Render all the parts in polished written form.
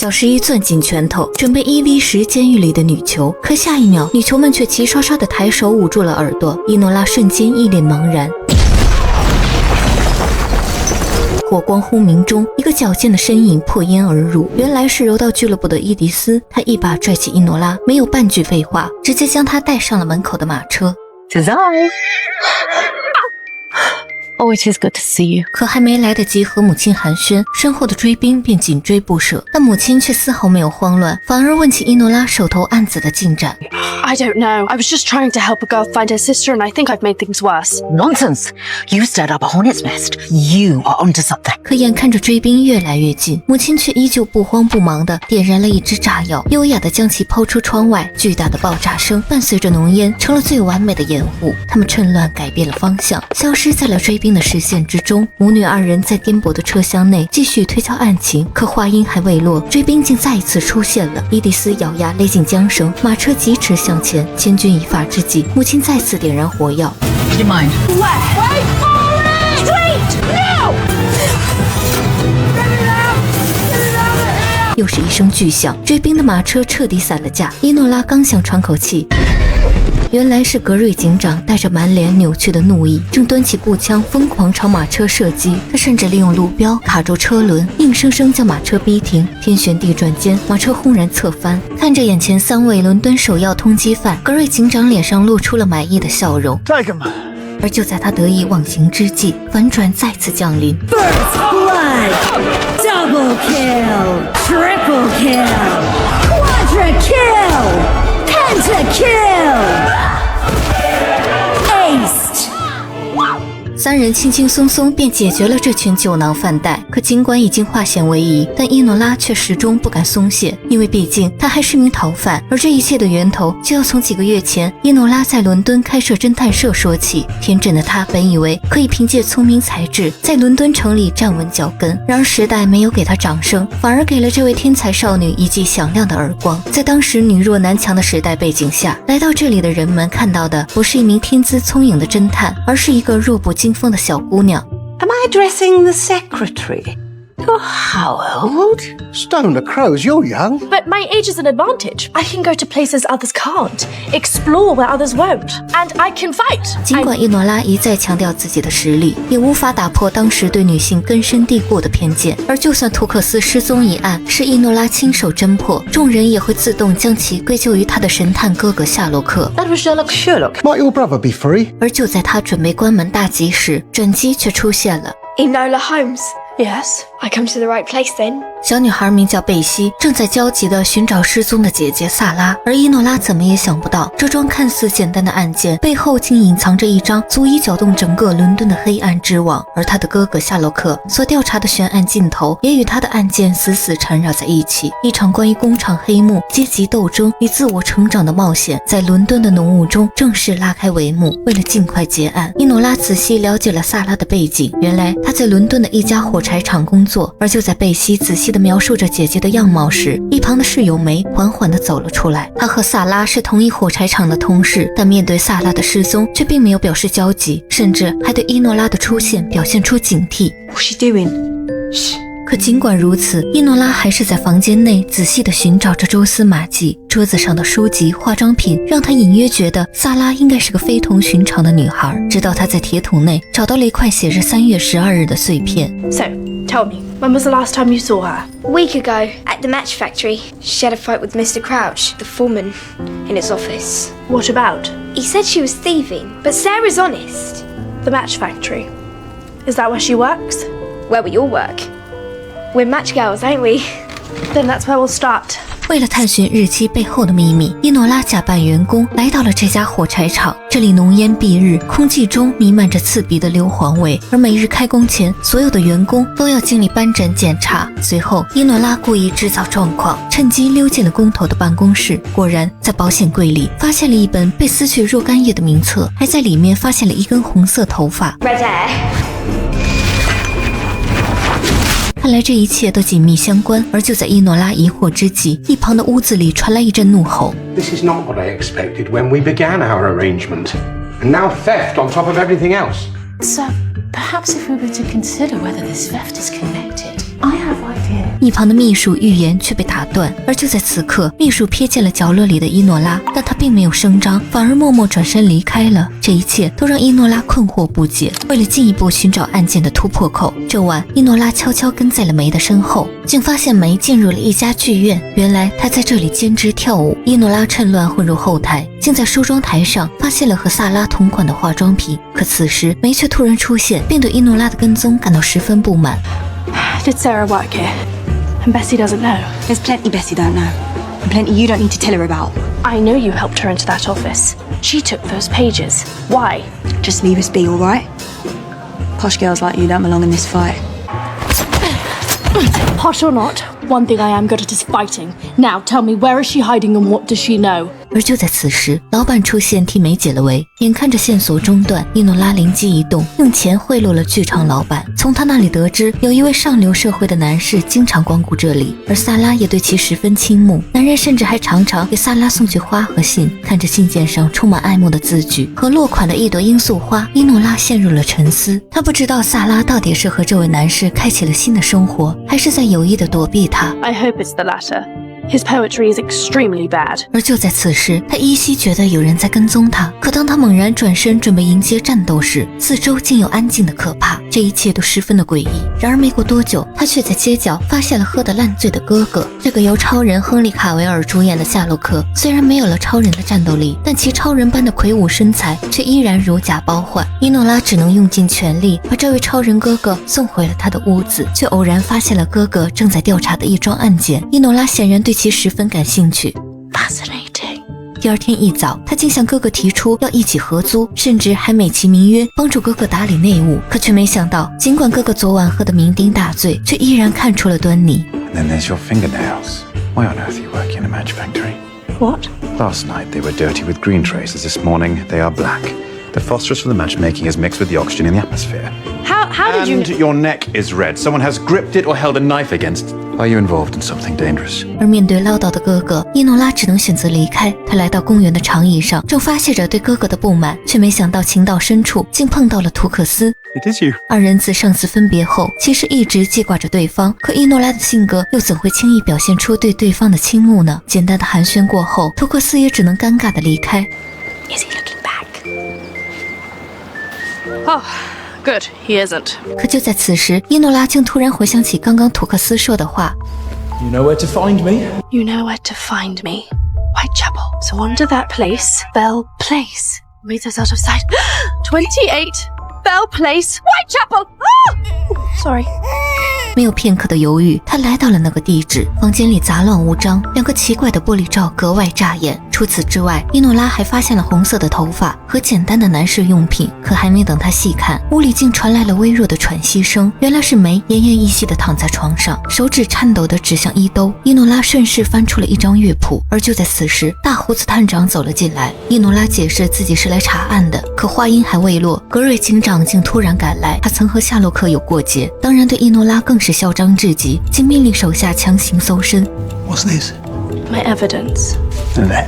小十一攥紧拳头，准备1v10监狱里的女囚，可下一秒，女囚们却齐刷刷地抬手捂住了耳朵。伊诺拉瞬间一脸茫然。火光轰鸣中，一个矫健的身影破烟而入，原来是柔道俱乐部的伊迪丝。他一把拽起伊诺拉，没有半句废话，直接将她带上了门口的马车。Oh, it is good to see you. 可还没来得及和母亲寒暄，身后的追兵便紧追不舍。但母亲却丝毫没有慌乱，反而问起伊诺拉手头案子的进展。I don't know. I was just trying to help a girl find her sister, and I think I've made things worse. Nonsense! You stirred up a hornet's nest. You are onto something. 可眼看着追兵越来越近，母亲却依旧不慌不忙地点燃了一支炸药，优雅地将其抛出窗外。巨大的爆炸声伴随着浓烟，成了最完美的掩护。他们趁乱改变了方向，消失在了追兵的视线之中。母女二人在颠簸的车厢内继续推敲案情，可话音还未落，追兵竟再一次出现了。伊迪丝咬牙勒紧缰绳，马车疾驰向前。千钧一发之际，母亲再次点燃火药。Do you mind? Wait for it! Straight! No! 又是一声巨响，追兵的马车彻底散了架。伊诺拉刚想喘口气，原来是格瑞警长带着满脸扭曲的怒意，正端起步枪疯狂朝马车射击。他甚至利用路标卡住车轮，硬生生将马车逼停。天旋地转间，马车轰然侧翻。看着眼前3位伦敦首要通缉犯，格瑞警长脸上露出了满意的笑容。而就在他得意忘形之际，反转再次降临。First blood, double kill, triple kill, quadra kill, pentakill, aced。3人轻轻松松便解决了这群酒囊饭袋。可尽管已经化险为夷，但伊诺拉却始终不敢松懈，因为毕竟他还是名逃犯。而这一切的源头就要从几个月前伊诺拉在伦敦开设侦探社说起。天真的他本以为可以凭借聪明才智在伦敦城里站稳脚跟，然而时代没有给他掌声，反而给了这位天才少女一记响亮的耳光。在当时女弱男强的时代背景下，来到这里的人们看到的不是一名天资聪颖的侦探，而是一个弱不禁风的小姑娘。 Am I addressing the secretary? You're how old? Stone the crows, you're young. But my age is an advantage. I can go to places others can't, explore where others won't, and I can fight. 尽管伊诺拉一再强调自己的实力，也无法打破当时对女性根深蒂固的偏见。而就算图克斯失踪一案是伊诺拉亲手侦破，众人也会自动将其归咎于他的神探哥哥夏洛克。 That was Sherlock. Might your brother be free? 而就在他准备关门大吉时，转机却出现了。 Enola Holmes. Yes. I come to the right place then. 小女孩名叫贝西，正在焦急地寻找失踪的姐姐萨拉。而伊诺拉怎么也想不到，这桩看似简单的案件背后竟隐藏着一张足以搅动整个伦敦的黑暗之网。而他的哥哥夏洛克所调查的悬案尽头，也与他的案件死死缠绕在一起。一场关于工厂黑幕、阶级斗争与自我成长的冒险，在伦敦的浓雾中正式拉开帷幕。为了尽快结案，伊诺拉仔细了解了萨拉的背景。原来她在伦敦的一家火柴厂工作。而就在贝西仔细地描述着姐姐的样貌时，一旁的室友梅缓缓地走了出来。她和萨拉是同一火柴厂的同事，但面对萨拉的失踪却并没有表示焦急，甚至还对伊诺拉的出现表现出警惕。 What's she doing?可尽管如此，伊诺拉还是在房间内仔细地寻找着蛛丝马迹。桌子上的书籍、化妆品让她隐约觉得萨拉应该是个非同寻常的女孩。直到她在铁桶内找到了一块写着3月12日的碎片。 So, tell me, when was the last time you saw her? A week ago, at the match factory, she had a fight with Mr. Crouch, the foreman, in his office. What about? He said she was thieving, but Sarah's honest. The match factory. Is that where she works? Where we all work. We're match girls, ain't we? Then that's where we'll start. 为了探寻日期背后的秘密，伊诺拉假扮员工来到了这家火柴厂。这里浓烟蔽日，空气中弥漫着刺鼻的硫磺味，而每日开工前，所有的员工都要经历斑疹检查。随后，伊诺拉故意制造状况，趁机溜进了工头的办公室。果然，在保险柜里发现了一本被撕去若干页的名册，还在里面发现了一根红色头发。 Red hair. 看来这一切都紧密相关。而就在伊诺拉疑惑之际，一旁的屋子里传来一阵怒吼。 This is not what I expected when we began our arrangement. And now theft on top of everything else. Sir, perhaps if we were to consider whether this theft is connected, I have idea 一旁的秘书预言却被打断。而就在此刻，秘书瞥见了角落里的伊诺拉，但他并没有声张，反而默默转身离开了。这一切都让伊诺拉困惑不解。为了进一步寻找案件的突破口，这晚伊诺拉悄悄跟在了梅的身后，竟发现梅进入了一家剧院。原来他在这里兼职跳舞。伊诺拉趁乱混入后台，竟在梳妆台上发现了和萨拉同款的化妆品。可此时梅却突然出现，并对伊诺拉的跟踪感到十分不满。Did Sarah work here? And Bessie doesn't know. There's plenty Bessie don't know. And plenty you don't need to tell her about. I know you helped her into that office. She took those pages. Why? Just leave us be, all right? Posh girls like you don't belong in this fight. Posh or not, one thing I am good at is fighting. Now tell me, where is she hiding and what does she know? 而就在此时，老板出现替梅解了围。眼看着线索中断，伊诺拉灵机一动，用钱贿赂了剧场老板。从他那里得知，有一位上流社会的男士经常光顾这里，而萨拉也对其十分倾慕。男人甚至还常常给萨拉送去花和信。看着信件上充满爱慕的字句和落款的一朵罂粟花，伊诺拉陷入了沉思。他不知道萨拉到底是和这位男士开启了新的生活，还是在有意的躲避他。 I hope it's the latter. His poetry is extremely bad. 而就在此时，他依稀觉得有人在跟踪他。可当他猛然转身准备迎接战斗时，四周竟又安静的可怕，这一切都十分的诡异。然而没过多久，他却在街角发现了喝得烂醉的哥哥。这个由超人亨利·卡维尔主演的夏洛克，虽然没有了超人的战斗力，但其超人般的魁梧身材却依然如假包换。伊诺拉只能用尽全力把这位超人哥哥送回了他的屋子，却偶然发现了哥哥正在调查的一桩案件。伊诺拉显然对其十分感兴趣。 Fascinating. 第二天一早，他竟向哥哥提出要一起合租，甚至还美其名曰帮助哥哥打理内务。可却没想到，尽管哥哥昨晚喝得酩酊大醉，却依然看出了端倪。 And then there's your fingernails. Why on earth are you working in a match factory? What? Last night they were dirty with green traces. This morning they are black. The phosphorus from the matchmaking is mixed with the oxygen in the atmosphere. How did you... And your neck is red. Someone has gripped it or held a knife against. Are you involved in something dangerous? 而面对唠叨的哥哥，伊诺拉只能选择离开。他来到公园的长椅上，正发泄着对哥哥的不满，却没想到情到深处，竟碰到了图克斯。 It is you. 二人自上次分别后，其实一直记挂着对方。可伊诺拉的性格又怎会轻易表现出对对方的倾慕呢？简单的寒暄过后，图克斯也只能尴尬的离开。 Is he looking back? Oh, good. He isn't. 可就在此时，伊诺拉竟突然回想起刚刚图克斯说的话。 You know where to find me? You know where to find me. Whitechapel. So onto that place. Bell Place. Meet us out of sight. 28 Bell Place. Whitechapel! Sorry. 没有片刻的犹豫，他来到了那个地址。房间里杂乱无章，两个奇怪的玻璃罩格外扎眼。除此之外，伊诺拉还发现了红色的头发和简单的男士用品。可还没等他细看，屋里竟传来了微弱的喘息声。原来是梅奄奄一息地躺在床上，手指颤抖地指向衣兜。伊诺拉顺势翻出了一张乐谱。而就在此时，大胡子探长走了进来。伊诺拉解释自己是来查案的，可话音还未落，格瑞警长竟突然赶来。他曾和夏洛克有过节，当然对伊诺拉更是嚣张至极，竟命令手下强行搜身。 What's this? My evidence. And then?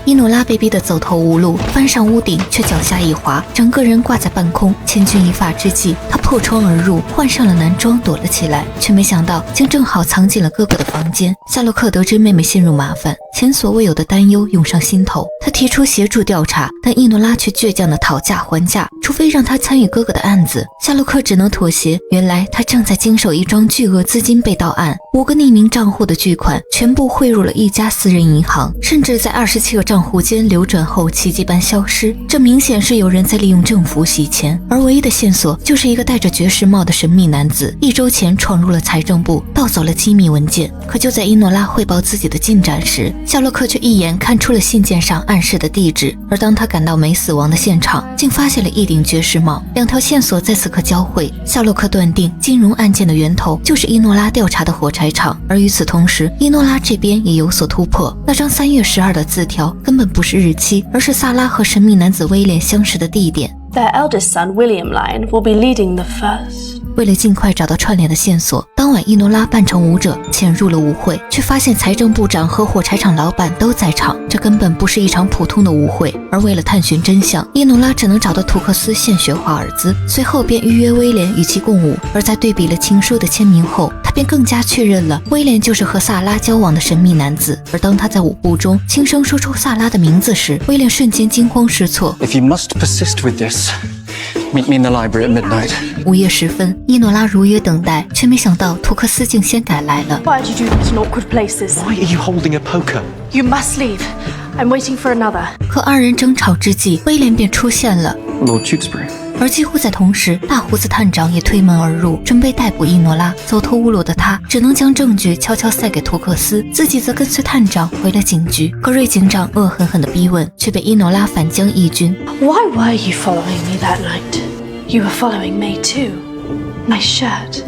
伊诺拉被逼得走投无路，翻上屋顶，却脚下一滑，整个人挂在半空。千钧一发之际，他破窗而入，换上了男装，躲了起来，却没想到竟正好藏进了哥哥的房间。夏洛克得知妹妹陷入麻烦，前所未有的担忧涌上心头。他提出协助调查，但伊诺拉却倔强地讨价还价，除非让他参与哥哥的案子。夏洛克只能妥协。原来他正在经手一桩巨额资金被盗案，5个匿名账户的巨款全部汇入了一家私人银行，甚至在27个账户间流转后奇迹般消失。这明显是有人在利用政府洗钱，而唯一的线索就是一个戴着爵士帽的神秘男子1周前闯入了财政部，盗走了机密文件。可就在伊诺拉汇报自己的进展时，夏洛克却一眼看出了信件上暗示的地址。而当他赶到梅死亡的现场，竟发现了一顶爵士帽。2条线索在此刻交汇，夏洛克断定金融案件的源头就是伊诺拉调查的火柴厂。而与此同时，伊诺拉这边也有所突破。那张3月12的字条根本不是日期，而是萨拉和神秘男子威廉相识的地点。Their eldest son, William Lyon, will be leading the first 为了尽快找到串联的线索，当晚伊诺拉扮成舞者潜入了舞会，却发现财政部长和火柴厂老板都在场，这根本不是一场普通的舞会。而为了探寻真相，伊诺拉只能找到图克斯现学华尔兹，随后便预约威廉与其共舞。而在对比了情书的签名后，他便更加确认了威廉就是和萨拉交往的神秘男子。而当他在舞步中轻声说出萨拉的名字时，威廉瞬间惊慌失措。 If you must persist with this, meet me in the library at midnight. 午夜时分，伊诺拉如约等待，却没想到图克斯竟先赶来了。 Why did you do that in awkward places? Why are you holding a poker? You must leave. I'm waiting for another. 可二人争吵之际，威廉便出现了。 Lord Tewkesbury. 而几乎在同时，大胡子探长也推门而入，准备逮捕伊诺拉。走投无路的他只能将证据悄悄塞给图克斯，自己则跟随探长回了警局。格瑞警长恶狠狠地逼问，却被伊诺拉反将一军。 Why were you following me that night? You were following me too. My shirt.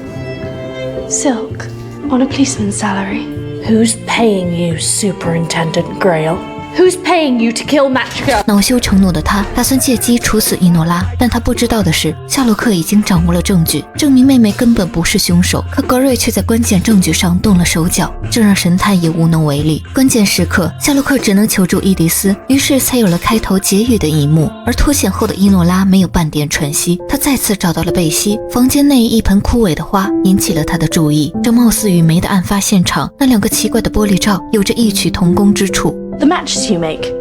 Silk. On a policeman's salary. Who's paying you, Superintendent Grail?Who's paying you to kill Matrika? 恼羞成怒的他打算借机处死伊诺拉，但他不知道的是，夏洛克已经掌握了证据，证明妹妹根本不是凶手。可格瑞却在关键证据上动了手脚，这让神探也无能为力。关键时刻，夏洛克只能求助伊迪丝，于是才有了开头结语的一幕。而脱险后的伊诺拉没有半点喘息，他再次找到了贝西。房间内一盆枯萎的花引起了他的注意，这貌似与梅的案发现场那两个奇怪的玻璃罩有着异曲同工之处。 The matches you make.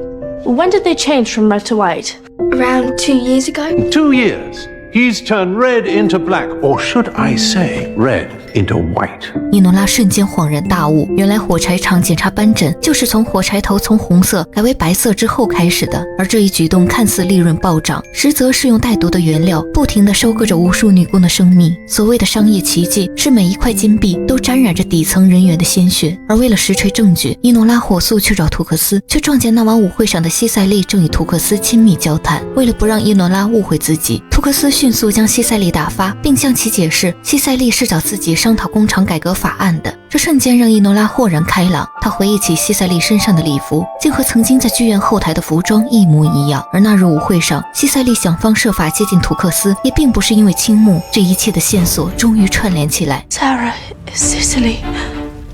When did they change from red to white? Around 2 years ago. 2 years. He's turned red into black, or should I say, red into white. 伊诺拉瞬间恍然大悟，原来火柴厂检查斑疹就是从火柴头从红色改为白色之后开始的。而这一举动看似利润暴涨，实则是用带毒的原料不停地收割着无数女工的生命。所谓的商业奇迹，是每一块金币都沾染着底层人员的鲜血。而为了实锤证据，伊诺拉火速去找图克斯，却撞见那晚舞会上的西塞利正与图克斯亲密交谈。为了不让伊诺拉误会自己，图克斯迅速将西塞利打发，并向其解释西塞利是找自己商讨工厂改革法案的。这瞬间让伊诺拉豁然开朗，他回忆起西塞利身上的礼服，竟和曾经在剧院后台的服装一模一样。而那日舞会上，西塞利想方设法接近图克斯，也并不是因为倾慕。这一切的线索终于串联起来。 Sarah is Sicily.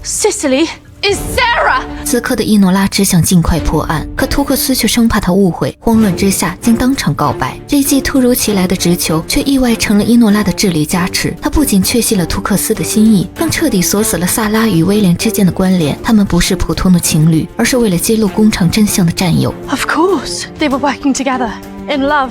Sicily is Sarah. 此刻的伊诺拉只想尽快破案，可图克斯却生怕他误会，慌乱之下竟当场告白。这一记突如其来的直球，却意外成了伊诺拉的智力加持。他不仅确信了图克斯的心意，更彻底锁死了萨拉与威廉之间的关联。他们不是普通的情侣，而是为了揭露工厂真相的战友。 Of course, they were working together in love.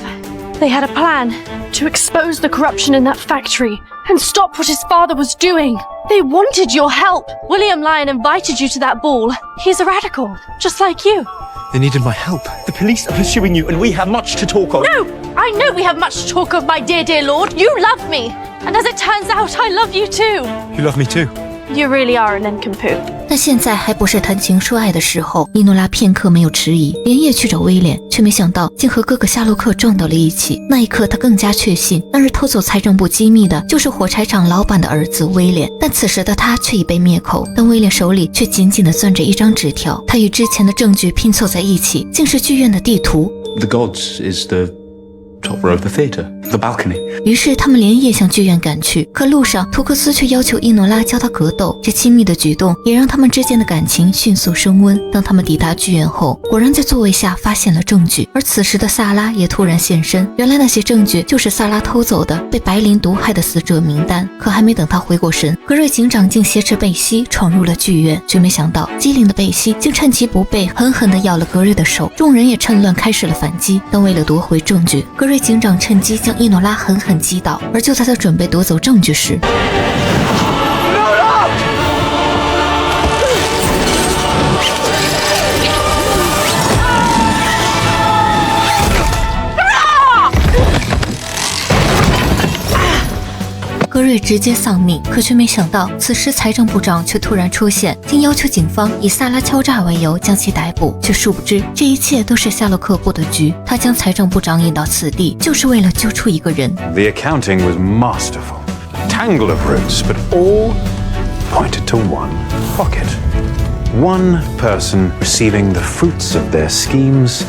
They had a plan to expose the corruption in that factory and stop what his father was doing. They wanted your help. William Lyon invited you to that ball. He's a radical, just like you. They needed my help. The police are pursuing you, and we have much to talk of. No! I know we have much to talk of, my dear, dear lord. You love me. And as it turns out, I love you too. You love me too. You really are an nincompoop. 但现在还不是谈情说爱的时候。伊诺拉片刻没有迟疑，连夜去找威廉，却没想到竟和哥哥夏洛克撞到了一起。那一刻，他更加确信，那日偷走财政部机密的就是火柴厂老板的儿子威廉。但此时的他却已被灭口，但威廉手里却紧紧地攥着一张纸条，他与之前的证据拼凑在一起，竟是剧院的地图。 The gods is the top row of the theatre, the balcony. 于是他们连夜向剧院赶去，可路上图克斯却要求伊诺拉教他格斗。这亲密的举动也让他们之间的感情迅速升温。当他们抵达剧院后，果然在座位下发现了证据。而此时的萨拉也突然现身，原来那些证据就是萨拉偷走的被白磷毒害的死者名单。可还没等他回过神，格瑞警长竟挟持贝西闯入了剧院，却没想到机灵的贝西竟趁其不备，狠狠地咬了格瑞的手。众人也趁乱开始了反击，但为了夺回证据，格瑞警长趁机将伊诺拉狠狠击倒。而就在他准备夺走证据时，格瑞直接丧命。可却没想到，此时财政部长却突然出现，竟要求警方以萨拉敲诈为由将其逮捕。却殊不知，这一切都是夏洛克布的局。他将财政部长引到此地，就是为了揪出一个人。 The accounting was masterful. A tangle of routes, but all pointed to one pocket. One person receiving the fruits of their schemes,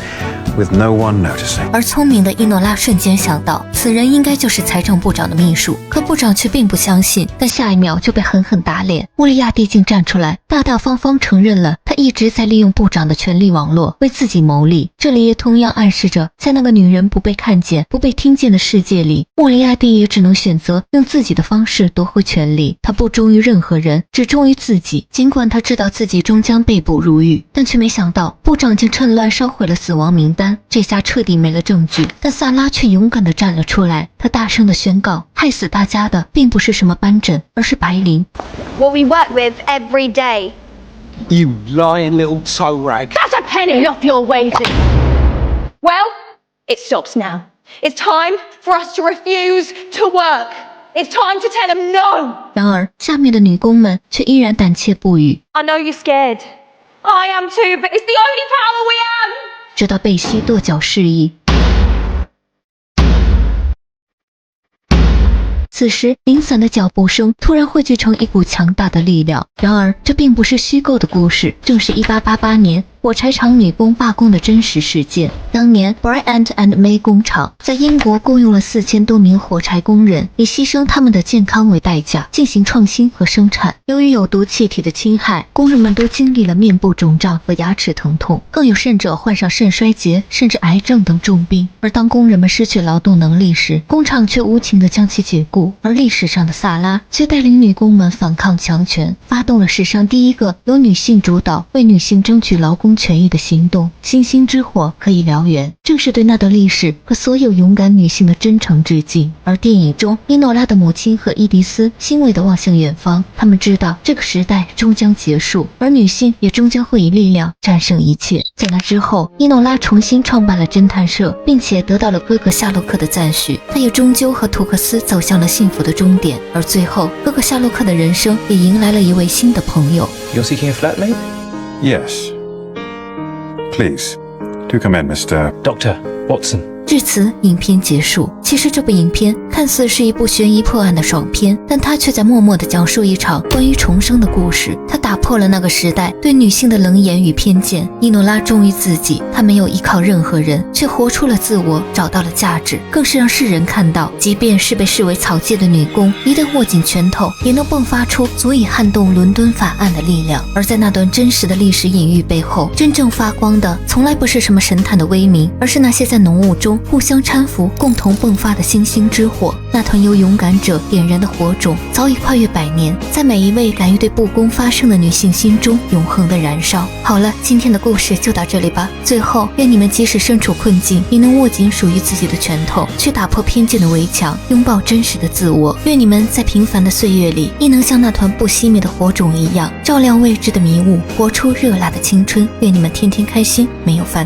with no one noticing. 而聪明的伊诺拉瞬间想到，此人应该就是财政部长的秘书，可部长却并不相信，但下一秒就被狠狠打脸。乌利亚蒂竟站出来，大大方方承认了他一直在利用部长的权力网络为自己谋利。这里也同样暗示着，在那个女人不被看见、不被听见的世界里，乌利亚蒂也只能选择用自己的方式夺回权力。他不忠于任何人，只忠于自己。尽管他知道自己终将被捕入狱，但却没想到部长竟趁乱烧毁了死亡名单，这下彻底没了证据。但萨拉却勇敢地站了出来，他大声地宣告，害死大家的并不是什么斑疹，而是白磷。What we work with every day. You lying little toe rag. That's a penny off your wages. Well, it stops now. It's time for us to refuse to work. It's time to tell them no. 然而，下面的女工们却依然胆怯不语。I know you're scared. I am too, but it's the only power we have. 直到贝西跺脚示意。此时，零散的脚步声突然汇聚成一股强大的力量。然而，这并不是虚构的故事，正是1888年火柴厂女工罢工的真实事件。当年 Bryant and May 工厂在英国雇佣了4000多名火柴工人，以牺牲他们的健康为代价进行创新和生产。由于有毒气体的侵害，工人们都经历了面部肿胀和牙齿疼痛，更有甚者患上肾衰竭甚至癌症等重病。而当工人们失去劳动能力时，工厂却无情地将其解雇。而历史上的萨拉却带领女工们反抗强权，发动了史上第一个由女性主导为女性争取劳工权益的行动。星星之火可以燎原，正是对那段历史和所有勇敢女性的真诚致敬。而电影中，伊诺拉的母亲和伊迪丝欣慰地望向远方，他们知道这个时代终将结束，而女性也终将会以力量战胜一切。在那之后，伊诺拉重新创办了侦探社，并且得到了哥哥夏洛克的赞许。他也终究和图克斯走向了幸福的终点，而最后，哥哥夏洛克的人生也迎来了一位新的朋友。 You're seeking a flatmate? Yes. Please, do come in, Mr. Dr. Watson. 至此，影片结束。其实这部影片看似是一部悬疑破案的爽片，但它却在默默地讲述一场关于重生的故事。它打破了那个时代对女性的冷眼与偏见。伊诺拉忠于自己，她没有依靠任何人，却活出了自我，找到了价值，更是让世人看到，即便是被视为草芥的女工，一旦握紧拳头，也能迸发出足以撼动伦敦法案的力量。而在那段真实的历史隐喻背后，真正发光的从来不是什么神探的威名，而是那些在浓雾中互相搀扶、共同迸发的星星之火。那团由勇敢者点燃的火种，早已跨越100年，在每一位敢于对不公发声的女性心中永恒的燃烧。好了，今天的故事就到这里吧。最后，愿你们即使身处困境，也能握紧属于自己的拳头，去打破偏见的围墙，拥抱真实的自我。愿你们在平凡的岁月里，亦能像那团不熄灭的火种一样，照亮未知的迷雾，活出热辣的青春。愿你们天天开心，没有烦恼。